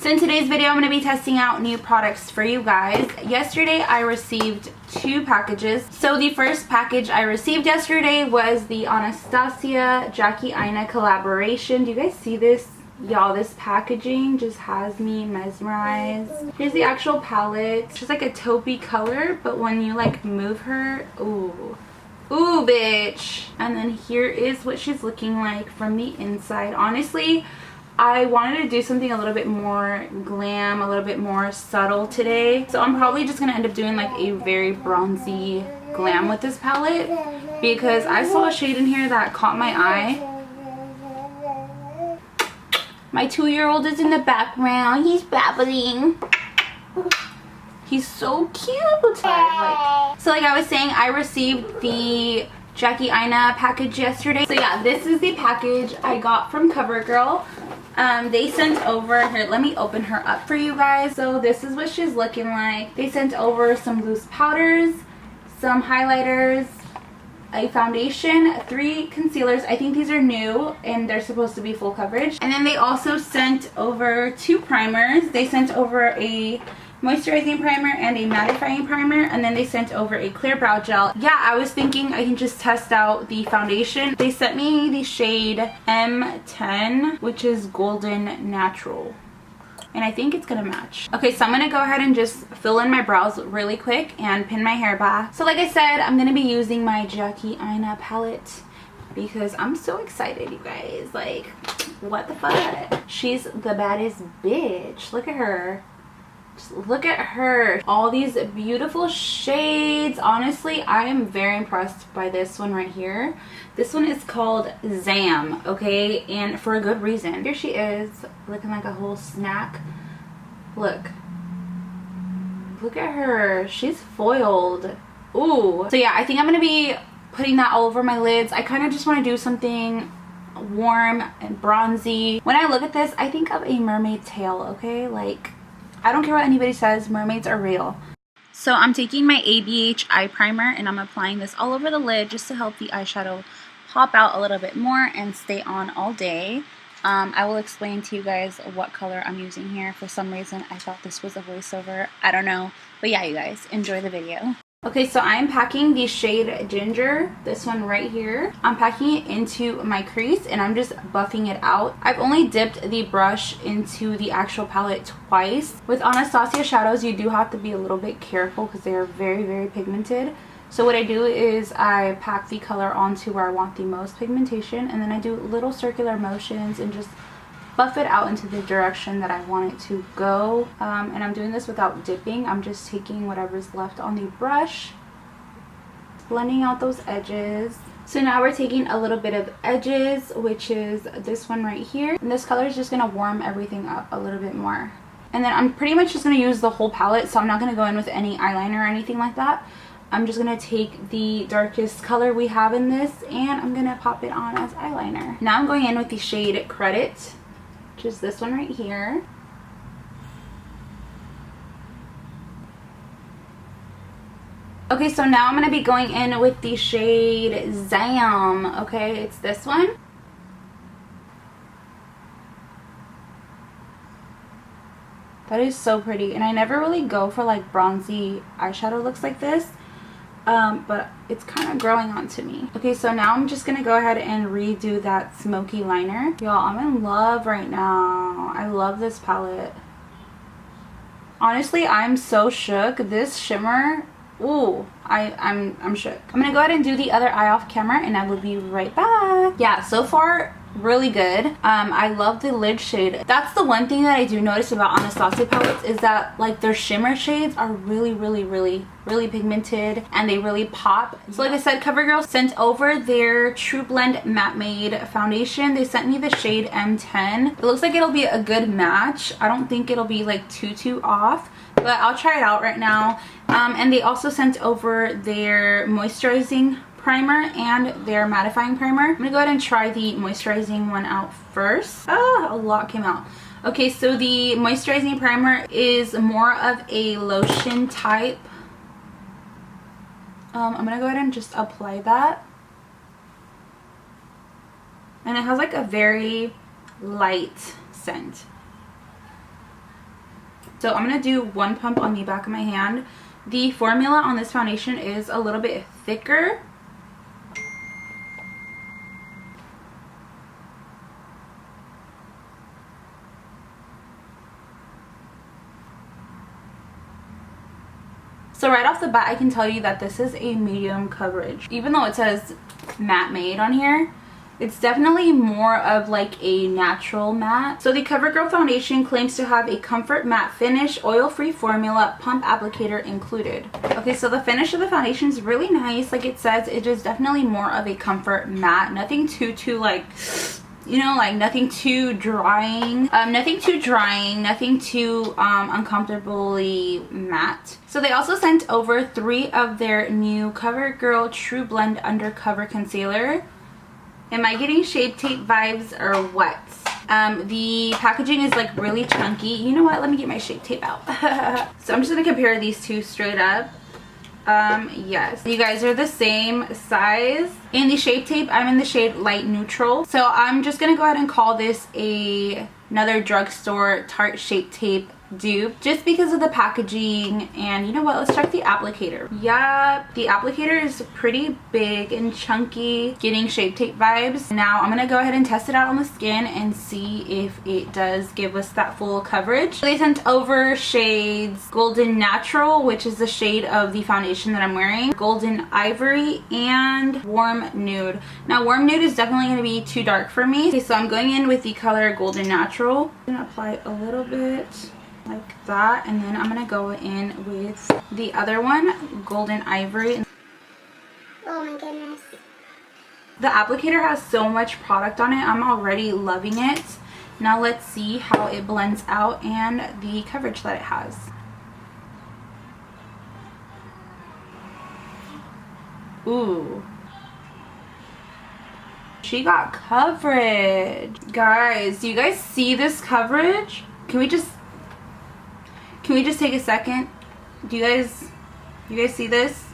So in today's video, I'm going to be testing out new products for you guys. Yesterday, I received 2 packages. So the first package I received yesterday was the Anastasia JAKIE Aina collaboration. Do you guys see this? Y'all, this packaging just has me mesmerized. Here's the actual palette. She's like a taupey color, but when you like move her, ooh, bitch. And then here is what she's looking like from the inside. Honestly, I wanted to do something a little bit more glam, a little bit more subtle today. So I'm probably just going to end up doing like a very bronzy glam with this palette because I saw a shade in here that caught my eye. My 2-year-old is in the background. He's babbling. He's so cute. So like I was saying, I received the JAKIE Aina package yesterday. So yeah, this is the package I got from Covergirl. They sent over, here, let me open her up for you guys. So this is what she's looking like. They sent over some loose powders, some highlighters, a foundation, 3 concealers. I think these are new and they're supposed to be full coverage. And then they also sent over 2 primers. They sent over a moisturizing primer and a mattifying primer, and then they sent over a clear brow gel. Yeah, I was thinking I can just test out the foundation. They sent me the shade M10, which is Golden Natural, and I think it's gonna match. Okay, so I'm gonna go ahead and just fill in my brows really quick and pin my hair back. So like I said, I'm gonna be using my JAKIE Aina palette because I'm so excited, you guys. Like, what the fuck? She's the baddest bitch. Look at her. Look at her. All these beautiful shades. Honestly, I am very impressed by this one right here. This one is called Zam, okay, and for a good reason. Here she is looking like a whole snack. Look at her. She's foiled. Ooh. So yeah, I think I'm gonna be putting that all over my lids. I kind of just want to do something warm and bronzy. When I look at this, I think of a mermaid tail, okay? Like, I don't care what anybody says, mermaids are real. So I'm taking my ABH eye primer and I'm applying this all over the lid just to help the eyeshadow pop out a little bit more and stay on all day. I will explain to you guys what color I'm using here. For some reason, I thought this was a voiceover. I don't know. But yeah, you guys, enjoy the video. Okay, so I'm packing the shade Ginger, this one right here. I'm packing it into my crease and I'm just buffing it out. I've only dipped the brush into the actual palette twice. With Anastasia shadows, you do have to be a little bit careful because they are very, very pigmented. So what I do is I pack the color onto where I want the most pigmentation, and then I do little circular motions and just buff it out into the direction that I want it to go. And I'm doing this without dipping. I'm just taking whatever's left on the brush, blending out those edges. So now we're taking a little bit of edges, which is this one right here. And this color is just going to warm everything up a little bit more. And then I'm pretty much just going to use the whole palette, so I'm not going to go in with any eyeliner or anything like that. I'm just going to take the darkest color we have in this and I'm going to pop it on as eyeliner. Now I'm going in with the shade Credit, which is this one right here. Okay, so now I'm going to be going in with the shade Zam. Okay, it's this one. That is so pretty, and I never really go for like bronzy eyeshadow looks like this, but it's kind of growing onto me. Okay, so now I'm just gonna go ahead and redo that smoky liner. Y'all, I'm in love right now. I love this palette. Honestly, I'm so shook. This shimmer, ooh, I'm shook. I'm gonna go ahead and do the other eye off camera and I will be right back. Yeah, so far really good. I love the lid shade. That's the one thing that I do notice about Anastasia palettes, is that like their shimmer shades are really pigmented and they really pop. So like I said, Covergirl sent over their Trublend Matte Made foundation. They sent me the shade M10. It looks like it'll be a good match. I don't think it'll be like too off, but I'll try it out right now. And they also sent over their moisturizing primer and their mattifying primer. I'm gonna go ahead and try the moisturizing one out first. A lot came out. Okay, so the moisturizing primer is more of a lotion type. I'm gonna go ahead and just apply that. And it has like a very light scent. So I'm going to do one pump on the back of my hand. The formula on this foundation is a little bit thicker. So right off the bat, I can tell you that this is a medium coverage. Even though it says matte made on here, it's definitely more of like a natural matte. So the CoverGirl foundation claims to have a comfort matte finish, oil-free formula, pump applicator included. Okay, so the finish of the foundation is really nice. Like it says, it is definitely more of a comfort matte. Nothing too like, you know, like nothing too drying, nothing too uncomfortably matte. So they also sent over 3 of their new CoverGirl Trublend Undercover concealer. Am I getting Shape Tape vibes or what? The packaging is like really chunky. You know what? Let me get my Shape Tape out. So I'm just gonna compare these two straight up. Yes, you guys are the same size. In the Shape Tape, I'm in the shade light neutral. So I'm just gonna go ahead and call this another drugstore Tarte Shape Tape dupe, just because of the packaging. And you know what, let's check the applicator. Yeah, the applicator is pretty big and chunky, getting Shape Tape vibes. Now I'm gonna go ahead and test it out on the skin and see if it does give us that full coverage. They sent over shades Golden Natural, which is the shade of the foundation that I'm wearing, Golden Ivory, and Warm Nude. Now Warm Nude is definitely going to be too dark for me. Okay, so I'm going in with the color Golden Natural. I'm going to apply a little bit like that, and then I'm going to go in with the other one, Golden Ivory. Oh my goodness. The applicator has so much product on it. I'm already loving it. Now let's see how it blends out and the coverage that it has. Ooh. She got coverage. Guys, do you guys see this coverage? Can we just take a second? Do you guys see this?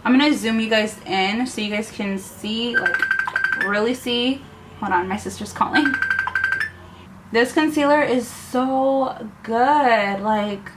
I'm gonna zoom you guys in so you guys can see, like really see. Hold on, my sister's calling. This concealer is so good. Like,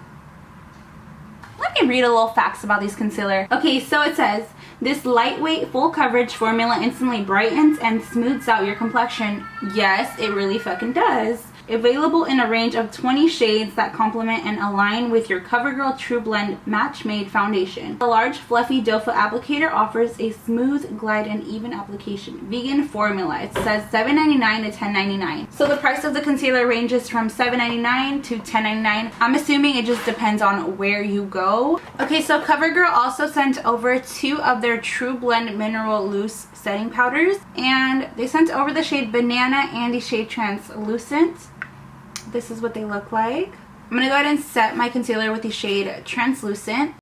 let me read a little facts about these concealer. Okay, so it says, this lightweight full coverage formula instantly brightens and smooths out your complexion. Yes, it really fucking does. Available in a range of 20 shades that complement and align with your CoverGirl Trublend Match Made foundation. The large fluffy doe foot applicator offers a smooth, glide, and even application. Vegan formula. It says $7.99 to $10.99. So the price of the concealer ranges from $7.99 to $10.99. I'm assuming it just depends on where you go. Okay, so CoverGirl also sent over 2 of their Trublend Mineral Loose setting powders, and they sent over the shade Banana and the shade Translucent. This is what they look like. I'm going to go ahead and set my concealer with the shade Translucent.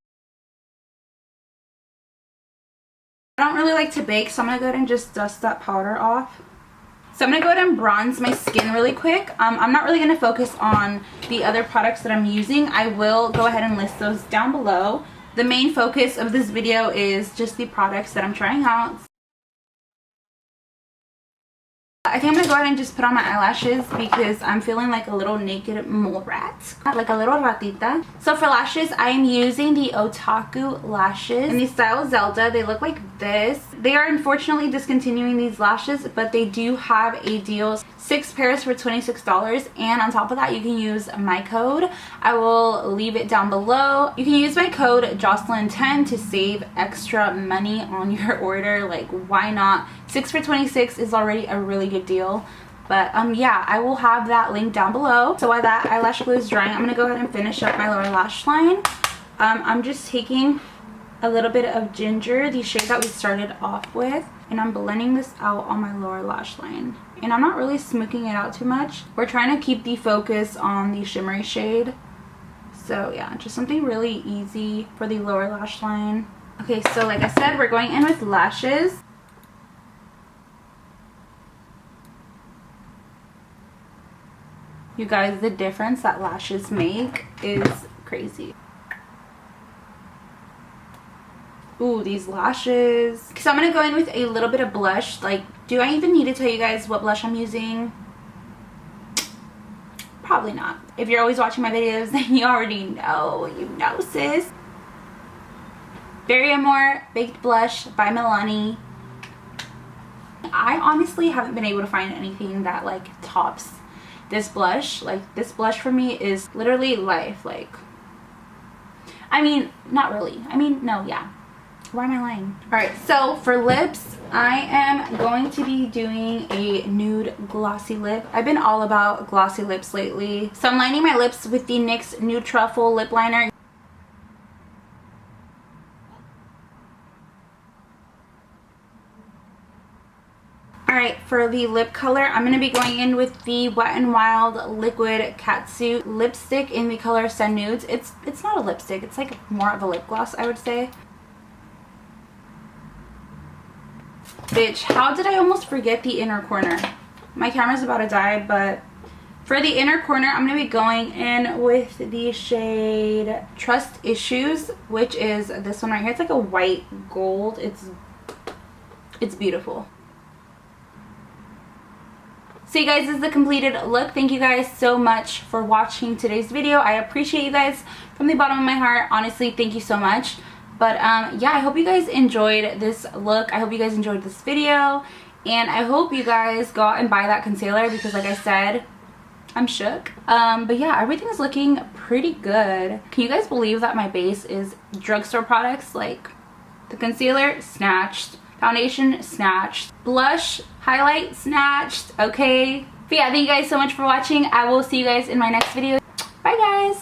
I don't really like to bake, so I'm going to go ahead and just dust that powder off. So I'm going to go ahead and bronze my skin really quick. I'm not really going to focus on the other products that I'm using. I will go ahead and list those down below. The main focus of this video is just the products that I'm trying out. I think I'm going to go ahead and just put on my eyelashes because I'm feeling like a little naked mole rat. Like a little ratita. So for lashes, I am using the Otaku lashes in the style ZELDA. They look like this. They are unfortunately discontinuing these lashes, but they do have a deal. 6 pairs for $26, and on top of that you can use my code. I will leave it down below. You can use my code Jocelyn10 to save extra money on your order. Like, why not? 6 for $26 is already a really good deal. But yeah, I will have that link down below. So while that eyelash glue is drying, I'm gonna go ahead and finish up my lower lash line. I'm just taking a little bit of ginger, the shade that we started off with, and I'm blending this out on my lower lash line. And I'm not really smoothing it out too much. We're trying to keep the focus on the shimmery shade. So yeah, just something really easy for the lower lash line. Okay, so like I said, we're going in with lashes. You guys, the difference that lashes make is crazy. Ooh, these lashes. So I'm going to go in with a little bit of blush. Like, do I even need to tell you guys what blush I'm using? Probably not. If you're always watching my videos, then you already know. You know, sis. Very Amore Baked Blush by Milani. I honestly haven't been able to find anything that like tops this blush. Like, this blush for me is literally life. Like, I mean, not really. I mean, no, yeah. Why am I lying? Alright, so for lips, I am going to be doing a nude glossy lip. I've been all about glossy lips lately. So I'm lining my lips with the NYX Nude Truffle Lip Liner. Alright, for the lip color, I'm going to be going in with the Wet n Wild Liquid Catsuit lipstick in the color Sun Nudes. It's not a lipstick, it's like more of a lip gloss, I would say. Bitch, how did I almost forget the inner corner? My camera's about to die, but for the inner corner, I'm going to be going in with the shade Trust Issues, which is this one right here. It's like a white gold. It's beautiful. So you guys, this is the completed look. Thank you guys so much for watching today's video. I appreciate you guys from the bottom of my heart. Honestly, thank you so much. But yeah, I hope you guys enjoyed this look. I hope you guys enjoyed this video. And I hope you guys go out and buy that concealer because, like I said, I'm shook. But yeah, everything is looking pretty good. Can you guys believe that my base is drugstore products? Like, the concealer, snatched. Foundation, snatched. Blush, highlight, snatched. Okay. But yeah, thank you guys so much for watching. I will see you guys in my next video. Bye, guys.